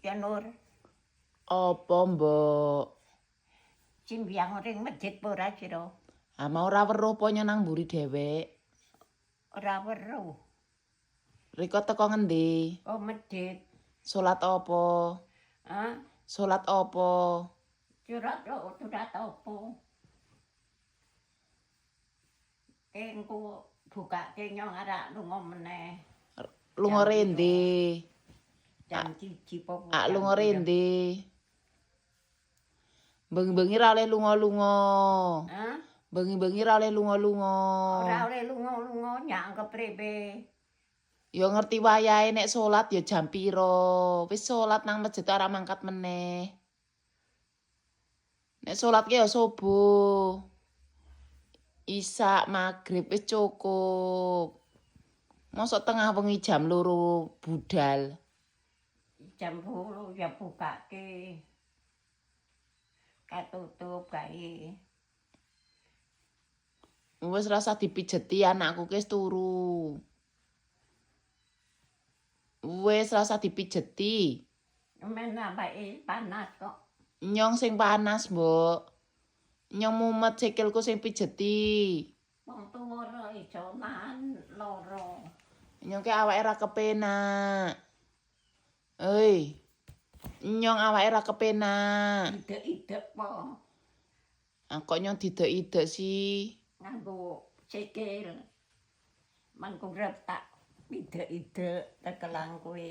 Ya Nur, Apa, Mbok? sembayang ring masjid ora sira? Ah mau ora weruh apa nang mburi dhewek? Ora weruh. Riko teko ngendi? Oh masjid. Salat apa? Hah? Salat apa? Surat apa? Engko bukake nyong arek lunga meneh. Lunga rende. Jam 1 po. Lunga rende. Bengi-bengi ra oleh lunga-lunga. Hah? Bengi-bengi ra oleh lunga-lunga. Ora oleh lunga-lunga nyak kepriwe. Ya ngerti wayahe nek salat ya jam pira. Wis salat nang masjid ora mangkat meneh. Nek salat ki ya subuh. Isya magrib wis cukup. Mosok tengah wengi jam 2 budal. Jam 10 ya bukake. Katutup kae. Wis rasa dipijeti anakku wis turu. Wis rasa dipijeti. Men awake panas kok. Nyong sing panas, Mbok. Nyong mumet sikilku sing pijeti. Wong tuwa ora iso nahan lara. Nyong ki awake ra kepenak. Hei. Nyong awake ra kepenak. Idek-idek po. Kok nyong didek-idek sih? Nganggo sikil. Mangko retak idek-idek tekelang kowe.